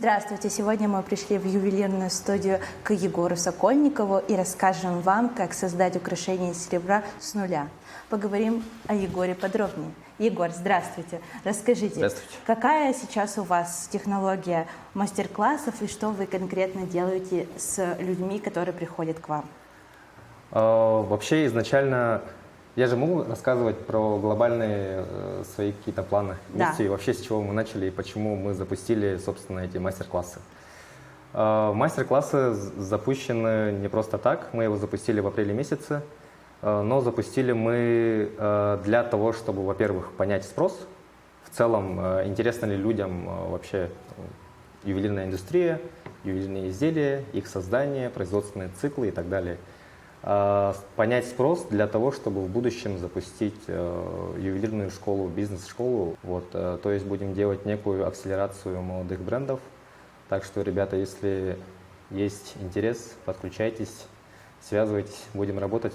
Здравствуйте! Сегодня мы пришли в ювелирную студию к Егору Сокольникову и расскажем вам, как создать украшение из серебра с нуля. Поговорим о Егоре подробнее. Егор, здравствуйте! Расскажите, Здравствуйте. Какая сейчас у вас технология мастер-классов и что вы конкретно делаете с людьми, которые приходят к вам? Вообще изначально я же могу рассказывать про глобальные свои какие-то планы, миссии, Да. вообще с чего мы начали и почему мы запустили, собственно, эти мастер-классы. Мастер-классы запущены не просто так, мы его запустили в апреле месяце, но запустили мы для того, чтобы, во-первых, понять спрос, в целом, интересна ли людям вообще ювелирная индустрия, ювелирные изделия, их создание, производственные циклы и так далее. Понять спрос для того, чтобы в будущем запустить ювелирную школу, бизнес-школу. То есть будем делать некую акселерацию молодых брендов. Так что, ребята, если есть интерес, подключайтесь, связывайтесь, будем работать.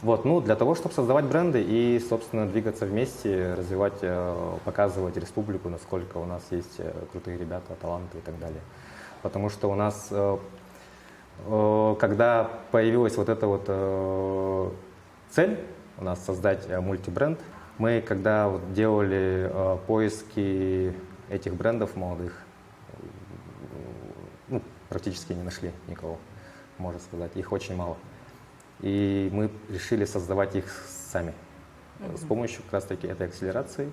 Для того, чтобы создавать бренды и, собственно, двигаться вместе, развивать, показывать республику, насколько у нас есть крутые ребята, таланты и так далее. Потому что у нас... Когда появилась вот эта вот цель у нас создать мультибренд, мы когда делали поиски этих брендов молодых, практически не нашли никого, можно сказать, их очень мало. И мы решили создавать их сами с помощью как раз таки этой акселерации.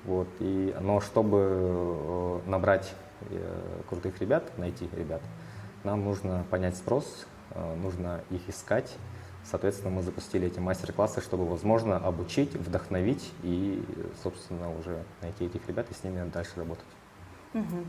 Но чтобы набрать крутых ребят, найти ребят, нам нужно понять спрос, нужно их искать. Соответственно, мы запустили эти мастер-классы, чтобы, возможно, обучить, вдохновить и, собственно, уже найти этих ребят и с ними дальше работать.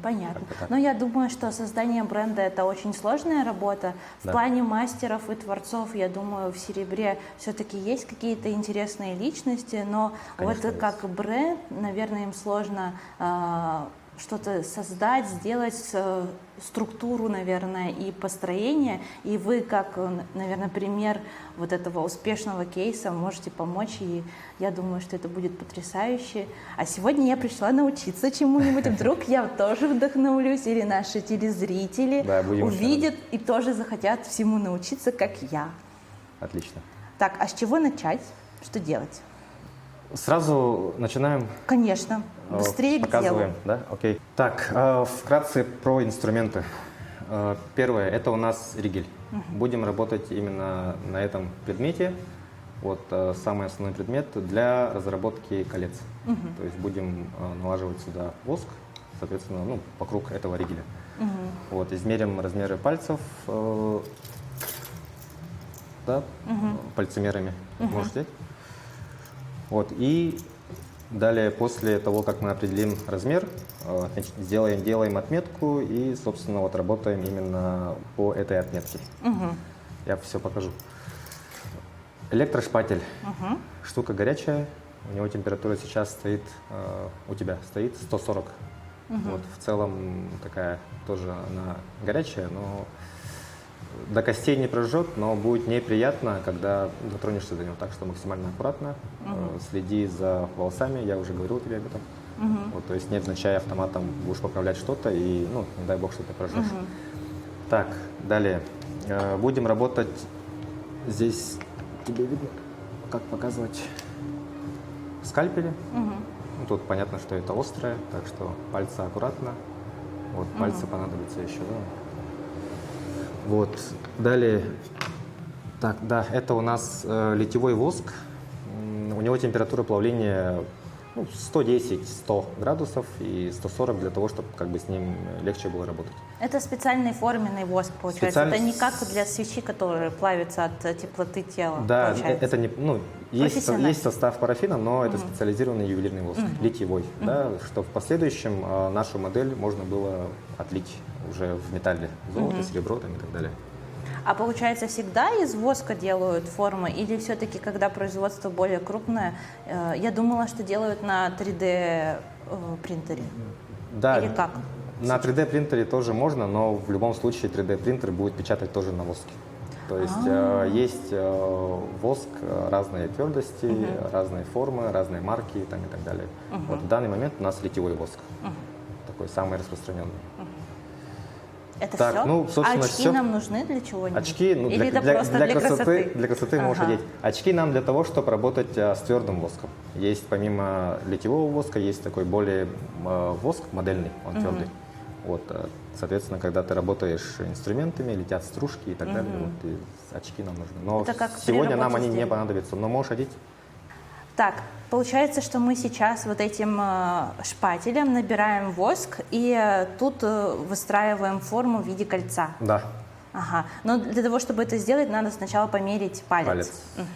Понятно. Но я думаю, что создание бренда – это очень сложная работа. В плане мастеров и творцов, я думаю, в серебре все-таки есть какие-то интересные личности, но Конечно, вот как бренд, наверное, им сложно что-то создать, сделать структуру, наверное, и построение. И вы, как, наверное, пример вот этого успешного кейса, можете помочь. И я думаю, что это будет потрясающе. А сегодня я пришла научиться чему-нибудь. Вдруг я тоже вдохновлюсь, или наши телезрители увидят и тоже захотят всему научиться, как я. Отлично. Так, а с чего начать? Что делать? Сразу начинаем? Конечно. Быстрее к делу. Да? Окей. Так, вкратце про инструменты. Первое, это у нас ригель. Будем работать именно на этом предмете. Самый основной предмет для разработки колец. То есть будем налаживать сюда воск, соответственно, вокруг этого ригеля. Измерим размеры пальцев, пальцемерами. Можете? И далее, после того, как мы определим размер, делаем отметку и, собственно, работаем именно по этой отметке. Я все покажу. Электрошпатель. Штука горячая. У него температура сейчас стоит, у тебя стоит 140. В целом такая тоже она горячая, но до костей не прожжет, но будет неприятно, когда дотронешься до него. Так что максимально аккуратно, следи за волосами, я уже говорил тебе об этом. То есть невзначай автоматом будешь поправлять что-то и, не дай бог, что-то прожжешь. Так, далее. Будем работать здесь, тебе видно, как показывать скальпели. Тут понятно, что это острое, так что пальцы аккуратно. Пальцы понадобятся еще, Далее, это у нас литьевой воск. У него температура плавления 110-100 градусов и 140 для того, чтобы с ним легче было работать. Это специальный форменный воск, получается? Это не как для свечи, которые плавятся от теплоты тела, Да, получается? это не, есть состав парафина, но это специализированный ювелирный воск, литьевой, что в последующем нашу модель можно было отлить уже в металле, золото, серебро и так далее. А получается, всегда из воска делают формы или все-таки, когда производство более крупное, я думала, что делают на 3D принтере? Да, или как? На 3D принтере тоже можно, но в любом случае 3D принтер будет печатать тоже на воске. То есть есть воск разной твердости, разные формы, разные марки и так далее. В данный момент у нас литьевой воск, такой самый распространенный. Это Так, все? ну, собственно, а очки всё. нам нужны для чего-нибудь? Очки, ну, Или это просто для красоты? Для красоты можешь Ага. одеть. Очки нам для того, чтобы работать с твердым воском. Есть помимо литьевого воска, есть такой более воск модельный, он твердый. Вот, соответственно, когда ты работаешь инструментами, летят стружки и так далее, вот, и очки нам нужны. Но Это как при сегодня нам работе они с не деревом. понадобятся, но можешь одеть. Так, получается, что мы сейчас вот этим шпателем набираем воск и тут выстраиваем форму в виде кольца. Да, Ага. Но для того, чтобы это сделать, надо сначала померить палец. палец,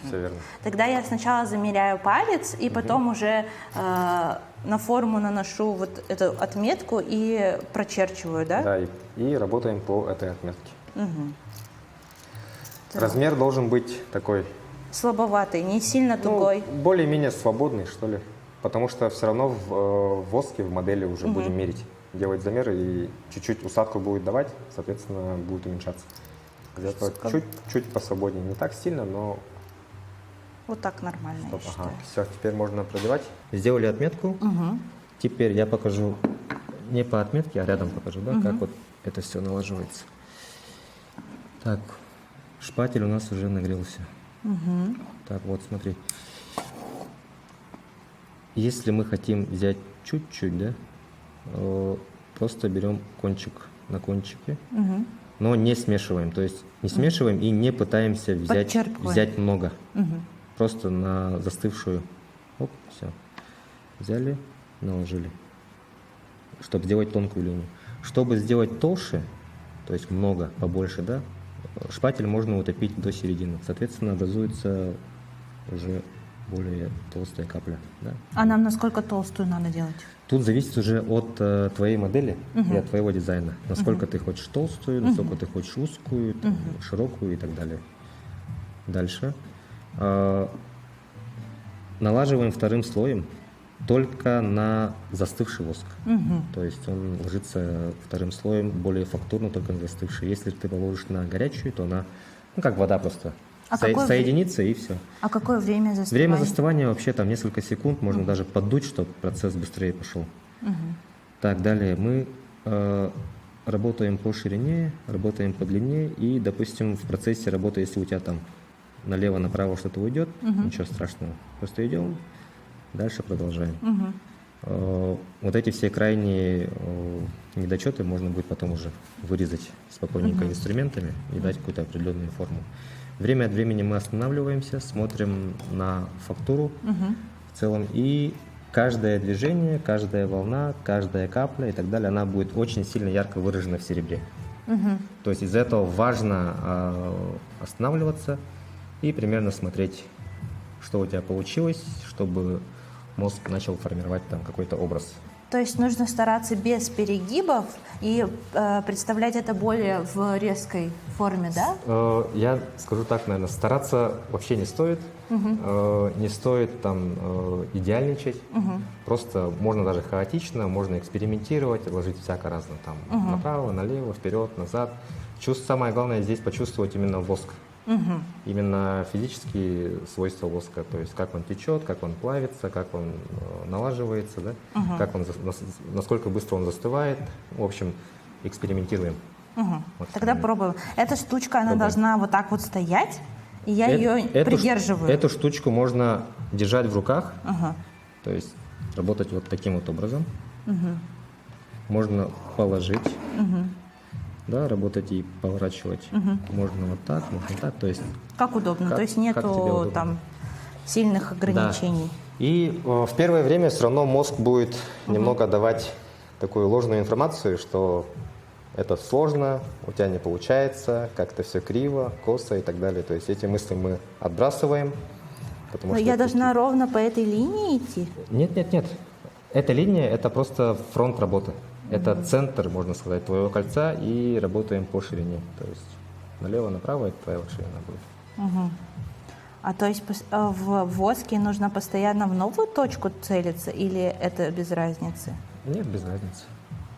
все верно. Тогда я сначала замеряю палец и потом уже на форму наношу вот эту отметку и прочерчиваю, да? Да, и работаем по этой отметке. Так. Размер должен быть такой, Слабоватый, не сильно тугой. ну, более-менее свободный, что ли. Потому что все равно в воске, в модели уже будем мерить, делать замеры, и чуть-чуть усадку будет давать, соответственно, будет уменьшаться. Где-то чуть-чуть посвободнее. Не так сильно, но... Вот так нормально, я Ага, считаю. все, теперь можно продевать. Сделали отметку. Теперь я покажу не по отметке, а рядом покажу, да, как вот это все налаживается. Так, шпатель у нас уже нагрелся. Так, вот смотри. Если мы хотим взять чуть-чуть, да, просто берем кончик на кончике, но не смешиваем. То есть не смешиваем и не пытаемся взять много. Просто на застывшую. Оп, все. Взяли, наложили. Чтобы сделать тонкую линию. Чтобы сделать толще, то есть много, побольше, да, шпатель можно утопить до середины. Соответственно, образуется уже более толстая капля. Да? А нам насколько толстую надо делать? Тут зависит уже от твоей модели и от твоего дизайна. Насколько ты хочешь толстую, насколько ты хочешь узкую, там, широкую и так далее. Дальше. Налаживаем вторым слоем только на застывший воск. То есть он ложится вторым слоем более фактурно, только на застывший. Если ты положишь на горячую, то она, ну как вода просто, соединится и все. А какое время застывания? Время застывания вообще там несколько секунд, можно даже поддуть, чтобы процесс быстрее пошел. Так, далее мы работаем по ширине, работаем по длине и, допустим, в процессе работы, если у тебя там налево-направо что-то уйдет, ничего страшного, просто идем, дальше продолжаем. Вот эти все крайние недочеты можно будет потом уже вырезать спокойненько инструментами и дать какую-то определенную форму. Время от времени мы останавливаемся, смотрим на фактуру в целом, и каждое движение, каждая волна, каждая капля и так далее, она будет очень сильно ярко выражена в серебре. То есть из-за этого важно останавливаться и примерно смотреть, что у тебя получилось, чтобы мозг начал формировать там какой-то образ. То есть нужно стараться без перегибов и представлять это более в резкой форме, да? Я скажу так, наверное, стараться вообще не стоит. Не стоит там идеальничать. Просто можно даже хаотично, можно экспериментировать, ложить всяко разно там направо, налево, вперед, назад. Самое главное здесь почувствовать именно воск. Именно физические свойства воска, то есть как он течет, как он плавится, как он налаживается, да? Как он, насколько быстро он застывает. В общем, экспериментируем. Тогда пробуем. Эта штучка, она должна вот так вот стоять, и я ее придерживаю. Эту штучку можно держать в руках, то есть работать вот таким вот образом. Можно положить. Да, работать и поворачивать. Можно вот так, можно так. То есть как удобно, то есть нету там сильных ограничений. Да. И в первое время все равно мозг будет немного давать такую ложную информацию, что это сложно, у тебя не получается, как-то все криво, косо и так далее. То есть эти мысли мы отбрасываем. Но я должна ровно по этой линии идти? Нет. Эта линия – это просто фронт работы. Это центр, можно сказать, твоего кольца, и работаем по ширине. То есть налево-направо – это твоя ширина будет. А то есть в воске нужно постоянно в новую точку целиться или это без разницы? Нет, без разницы.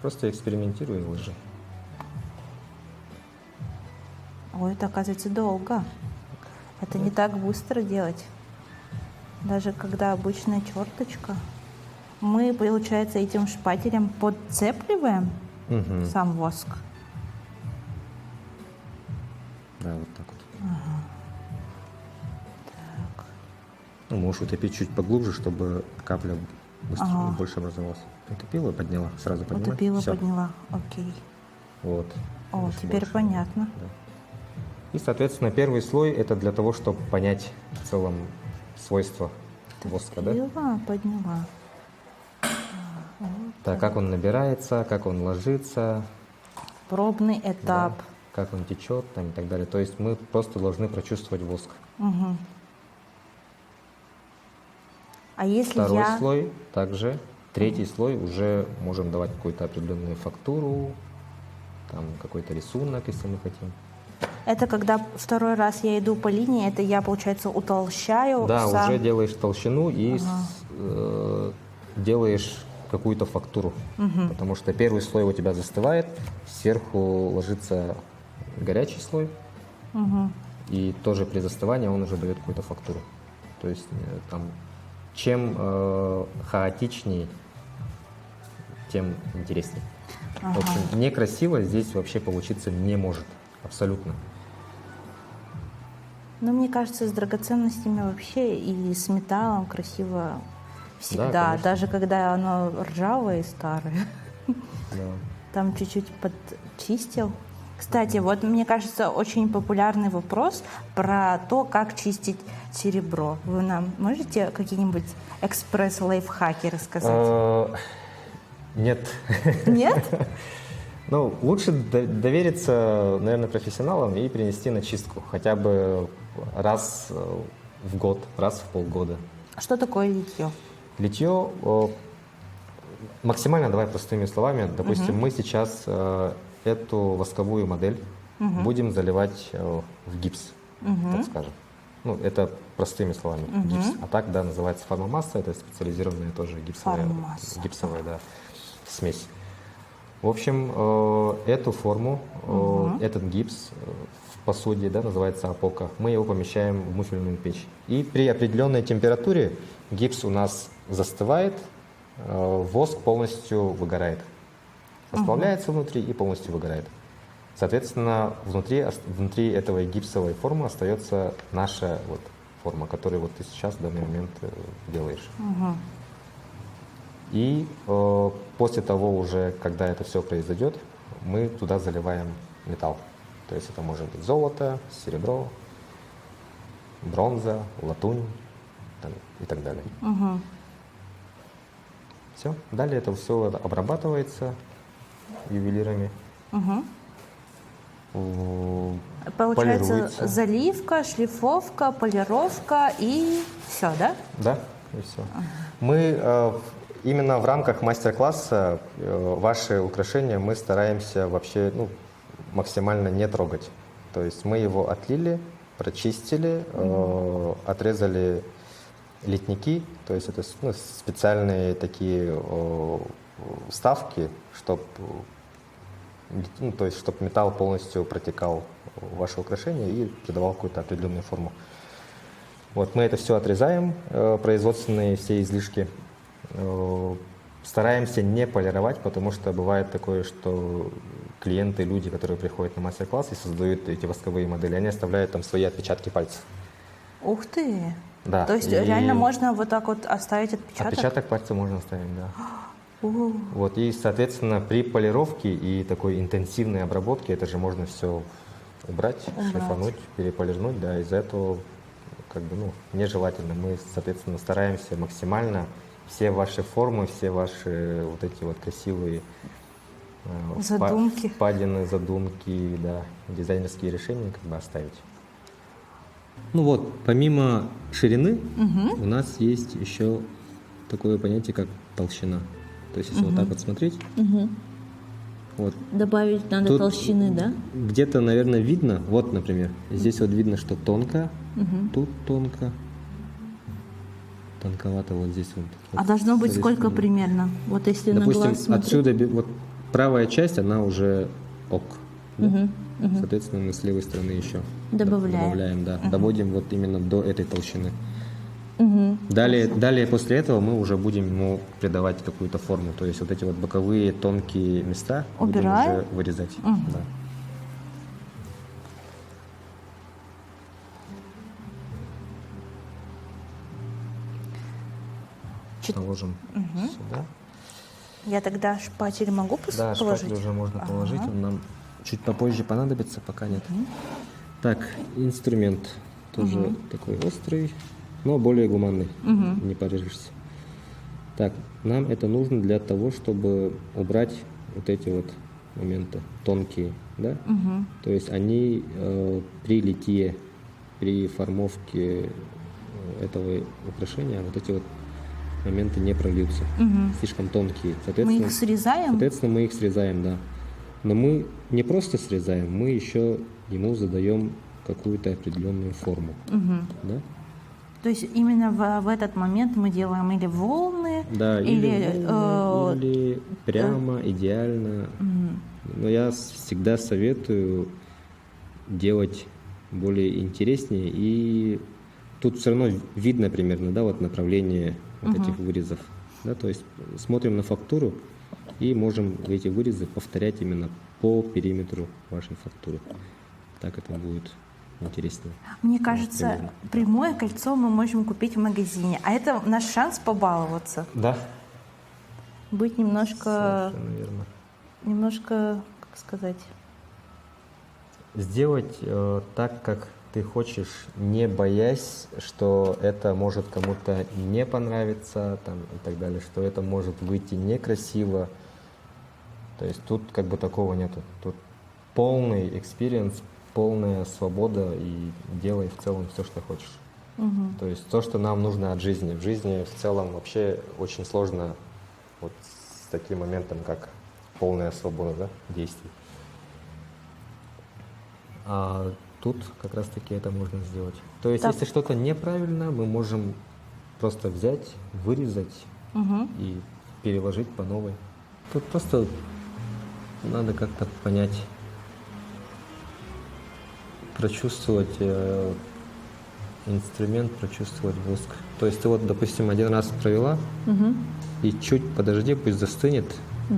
Просто экспериментируй и ложи. Ой, это оказывается долго. Это не так быстро делать. Даже когда обычная черточка. Мы, получается, этим шпателем подцепливаем сам воск. Да, вот так вот. Ну, можешь утопить чуть поглубже, чтобы капля быстрее, больше образовалась. Утопила, подняла, сразу подняла. Утопила, Всё. подняла. Окей. Вот. О, Больше, теперь больше. понятно. Да. И, соответственно, первый слой – это для того, чтобы понять в целом свойства воска, да? Утопила, подняла. Да, как он набирается, как он ложится, Пробный да, этап. как он течет там, и так далее. То есть мы просто должны прочувствовать воск. Мгм. А если Второй я... слой также. Третий слой уже можем давать какую-то определенную фактуру, там какой-то рисунок, если мы хотим. Это когда второй раз я иду по линии, это я, получается, утолщаю Да, сам... уже делаешь толщину и делаешь какую-то фактуру. Потому что первый слой у тебя застывает, сверху ложится горячий слой, и тоже при застывании он уже дает какую-то фактуру. То есть там, чем хаотичнее, тем интереснее. В общем, некрасиво здесь вообще получиться не может. Абсолютно. Но мне кажется, с драгоценностями вообще и с металлом красиво всегда. конечно. Даже когда оно ржавое и старое. Да. Там чуть-чуть подчистил. Кстати, вот мне кажется, очень популярный вопрос про то, как чистить серебро. Вы нам можете какие-нибудь экспресс-лайфхаки рассказать? Нет. Нет? Ну, лучше довериться, наверное, профессионалам и принести на чистку хотя бы раз в год, раз в полгода. Что такое литье? Литье максимально, давай простыми словами, допустим, мы сейчас эту восковую модель будем заливать в гипс, так скажем. Ну, это простыми словами, гипс. А так, да, называется формамасса, это специализированная тоже Формамасса. гипсовая, да, смесь. В общем, эту форму, этот гипс в посуде, да, называется апока, мы его помещаем в муфельную печь. И при определенной температуре гипс у нас застывает, воск полностью выгорает. Расплавляется внутри и полностью выгорает. Соответственно, внутри этого гипсовой формы остается наша вот форма, которую вот ты сейчас в данный момент делаешь. И после того уже, когда это все произойдет, мы туда заливаем металл. То есть это может быть золото, серебро, бронза, латунь там, и так далее. Все. Далее это все обрабатывается ювелирами. Получается, Полируется. заливка, шлифовка, полировка и все, да? Да, и все. Мы именно в рамках мастер-класса ваши украшения мы стараемся вообще максимально не трогать. То есть мы его отлили, прочистили, отрезали литники, то есть это специальные такие вставки, чтобы чтобы металл полностью протекал в ваше украшение и придавал какую-то определенную форму. Вот мы это все отрезаем, производственные все излишки. Стараемся не полировать, потому что бывает такое, что клиенты, люди, которые приходят на мастер-класс и создают эти восковые модели, они оставляют там свои отпечатки пальцев. Ух ты! Да. То есть реально можно вот так вот оставить отпечаток? Отпечаток пальца можно оставить, да. О, Вот, и, соответственно, при полировке и такой интенсивной обработке это же можно все убрать, шлифануть, переполирнуть, да, из-за этого нежелательно. Мы, соответственно, стараемся максимально все ваши формы, все ваши вот эти вот красивые задумки. впадины, задумки, да, дизайнерские решения оставить. Ну вот, помимо ширины, у нас есть еще такое понятие, как толщина. То есть, если вот так вот смотреть, вот. Добавить надо Тут толщины, да? Где-то, наверное, видно, вот, например, здесь вот видно, что тонко, тут тонко, тонковато вот здесь вот. А должно быть сколько примерно? Вот если на Допустим, глаз смотреть. отсюда вот правая часть, она уже ок. Да? Соответственно, мы с левой стороны еще добавляем, да. Доводим вот именно до этой толщины. Далее после этого мы уже будем ему придавать какую-то форму. То есть вот эти вот боковые тонкие места убираем? будем уже вырезать. Да. наложим сюда. Я тогда шпатель могу Да, положить? шпатель уже можно положить, он нам чуть попозже понадобится, пока нет. Так, инструмент тоже такой острый, но более гуманный, не порежешься. Так, нам это нужно для того, чтобы убрать вот эти вот моменты тонкие, да? То есть они при литье, при формовке этого украшения вот эти вот моменты не прольются, слишком тонкие. Мы их срезаем? Соответственно, мы их срезаем, да. Но мы не просто срезаем, мы еще ему задаем какую-то определенную форму, да? То есть именно в этот момент мы делаем или волны, Да, или волны, или прямо, идеально. Но я всегда советую делать более интереснее, и тут все равно видно примерно, да, вот направление вот этих вырезов, да, то есть смотрим на фактуру и можем эти вырезы повторять именно по периметру вашей фактуры. Так это будет интереснее. Мне кажется, примерно. прямое кольцо мы можем купить в магазине, а это наш шанс побаловаться, Да, быть немножко, совершенно верно. как сказать, Сделать так, как ты хочешь, не боясь, что это может кому-то не понравиться там, и так далее, что это может выйти некрасиво. То есть тут как бы такого нету. Тут полный экспириенс, полная свобода, и делай в целом все, что хочешь. То есть то, что нам нужно от жизни. В жизни в целом вообще очень сложно вот с таким моментом, как полная свобода, да, действий. А тут как раз-таки это можно сделать. То есть, Так. если что-то неправильно, мы можем просто взять, вырезать и переложить по новой. Тут просто надо как-то понять, прочувствовать инструмент, прочувствовать воск. То есть ты вот, допустим, один раз провела, и чуть подожди, пусть застынет,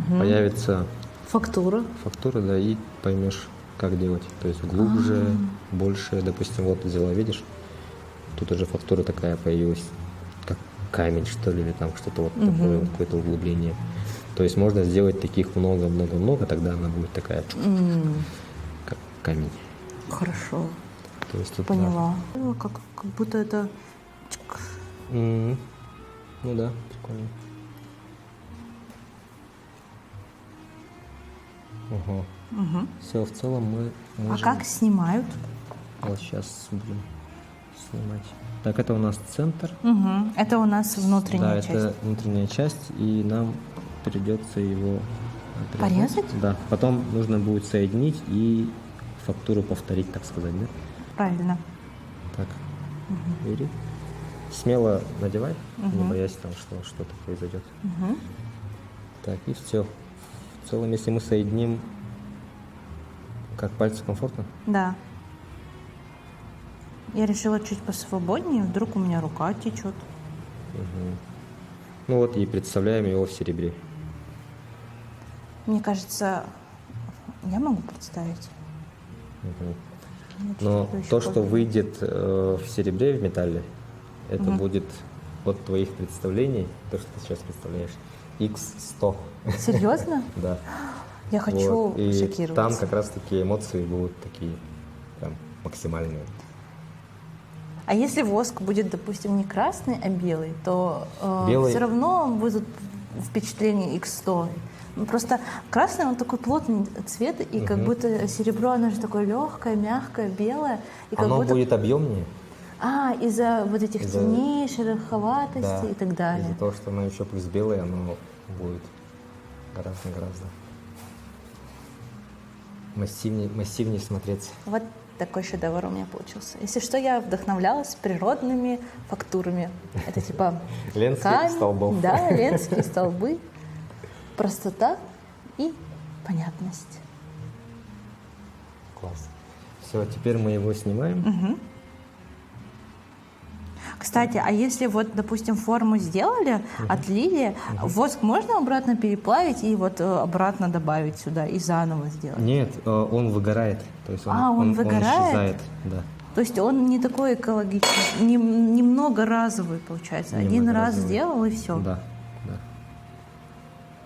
появится фактура. фактура, да, и поймешь, как делать. То есть глубже, больше. Допустим, вот взяла, видишь, тут уже фактура такая появилась, как камень, что ли, или там что-то вот такое, вот какое-то углубление. То есть можно сделать таких много-много-много, тогда она будет такая, как камень. Хорошо, То есть тут, поняла. Как будто это... да. Ну да, прикольно. Все, в целом мы можем... А как снимают? Вот сейчас будем снимать. Так, это у нас центр. Это у нас внутренняя Да, часть. это внутренняя часть, и нам придется его отрезать. Порезать? Да. Потом нужно будет соединить и фактуру повторить, так сказать, да? Правильно. Так, бери. Смело надевай, не боясь там, что что-то произойдет. Так, и все. В целом, если мы соединим, как пальцы комфортно? Да. Я решила чуть посвободнее, вдруг у меня рука течет. Ну вот и представляем его в серебре. Мне кажется, я могу представить. Но Что-то еще то, что подумать. выйдет в серебре, в металле, это будет от твоих представлений, то, что ты сейчас представляешь, x100. Серьезно? Да. Я хочу Вот. И шокироваться. там как раз-таки эмоции будут такие прям максимальные. А если воск будет, допустим, не красный, а белый, то Белый- все равно будет впечатление X100. Ну, просто красный, он такой плотный цвет, и как будто серебро, оно же такое легкое, мягкое, белое. И как Оно будто... будет объемнее. Из-за вот этих Из-за- теней, шероховатости Да. и так далее. Из-за того, что оно еще плюс белое, оно будет гораздо массивнее смотреться. Вот такой шедевр у меня получился. Если что, я вдохновлялась природными фактурами. Это типа Ленских камень, столбов. Да, ленские столбы. Простота и понятность. Класс. Все, теперь мы его снимаем. Кстати, а если вот, допустим, форму сделали, отлили, воск можно обратно переплавить и вот обратно добавить сюда и заново сделать? Нет, он выгорает. То есть он Он выгорает? исчезает. Да. То есть он не такой экологичный, не многоразовый получается. Не Один раз многоразовый. сделал и все. Да, да.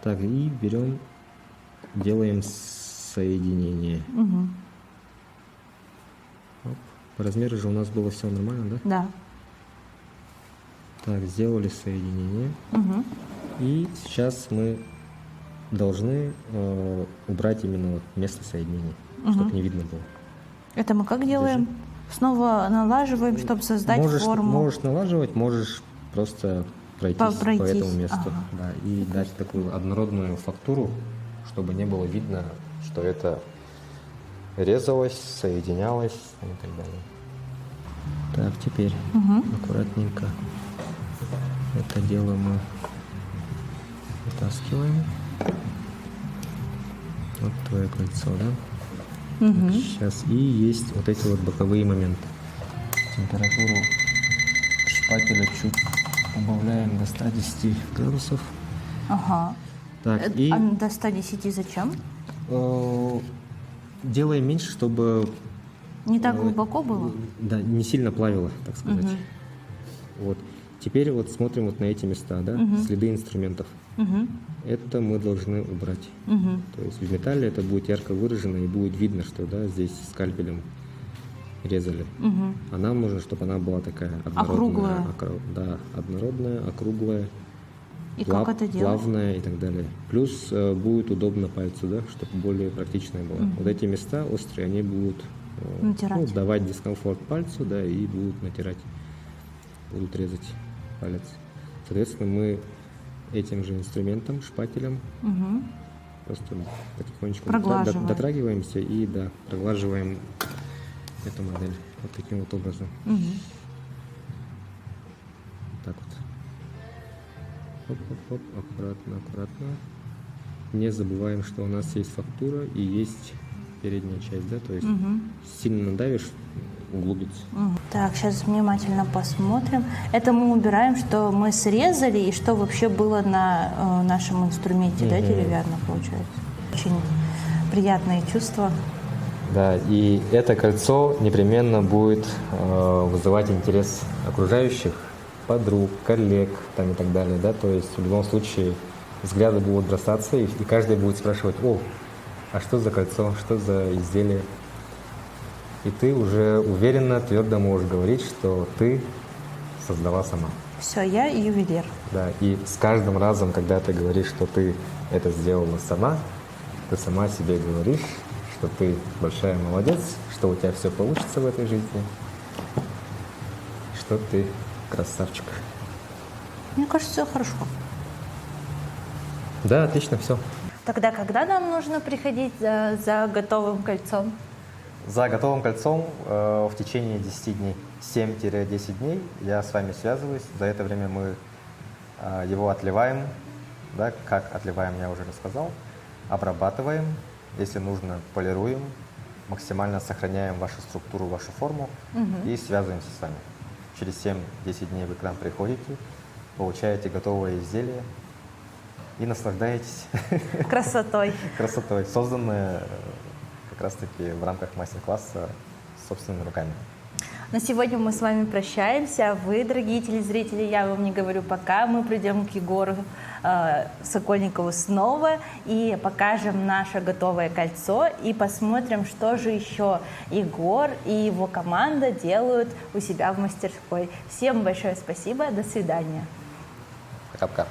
Так, и берем, делаем соединение. Угу. Оп. По размеру же у нас было все нормально, да? Да. Так, сделали соединение. Угу. И сейчас мы должны убрать именно вот место соединения, чтобы не видно было. Это мы как делаем? Снова налаживаем, чтобы создать форму. Можешь налаживать, можешь просто пройтись по этому месту. Ага. Да, и дать такую однородную фактуру, чтобы не было видно, что это резалось, соединялось и так далее. Так, теперь аккуратненько это дело мы вытаскиваем. Вот твое кольцо, да? Сейчас. И есть вот эти вот боковые моменты. Температуру шпателя чуть убавляем до 110 градусов. Ага. Так, и А до 110 зачем? делаем меньше, чтобы Не так глубоко было? да, не сильно плавило, так сказать. Вот. Теперь вот смотрим вот на эти места, да, следы инструментов. Это мы должны убрать. То есть в металле это будет ярко выражено и будет видно, что да, здесь скальпелем резали. А нам нужно, чтобы она была такая однородная, да, однородная, округлая, И как это делать? плавная и так далее. Плюс будет удобно пальцу, да, чтобы более практичная была. Вот эти места острые, они будут Натирать. давать дискомфорт пальцу, да, и будут натирать, будут резать палец. Соответственно, мы этим же инструментом, шпателем, просто потихонечку Проглаживаем. дотрагиваемся и да, проглаживаем эту модель вот таким вот образом. Так вот. Хоп-хоп-хоп, аккуратно, аккуратно. Не забываем, что у нас есть фактура и есть передняя часть, да, то есть сильно надавишь, углубится. Так, сейчас внимательно посмотрим. Это мы убираем, что мы срезали и что вообще было на нашем инструменте, да, деревянном, получается. Очень приятные чувства. Да, и это кольцо непременно будет вызывать интерес окружающих, подруг, коллег там, и так далее, да, то есть в любом случае взгляды будут бросаться, и каждый будет спрашивать: о, а что за кольцо, что за изделие? И ты уже уверенно, твердо можешь говорить, что ты создала сама. Все, я ювелир. Да, и с каждым разом, когда ты говоришь, что ты это сделала сама, ты сама себе говоришь, что ты большая молодец, что у тебя все получится в этой жизни, что ты красавчик. Мне кажется, все хорошо. Да, отлично, все. Тогда когда нам нужно приходить за готовым кольцом? За готовым кольцом в течение 10 дней, 7-10 дней я с вами связываюсь. За это время мы его отливаем, да, как отливаем, я уже рассказал, обрабатываем, если нужно, полируем, максимально сохраняем вашу структуру, вашу форму и связываемся с вами. Через 7-10 дней вы к нам приходите, получаете готовое изделие и наслаждаетесь Красотой. красотой, созданное как раз-таки в рамках мастер-класса собственными руками. На сегодня мы с вами прощаемся. Вы, дорогие телезрители, я вам не говорю пока. Мы придем к Егору Сокольникову снова и покажем наше готовое кольцо и посмотрим, что же еще Егор и его команда делают у себя в мастерской. Всем большое спасибо. До свидания. Пока-пока.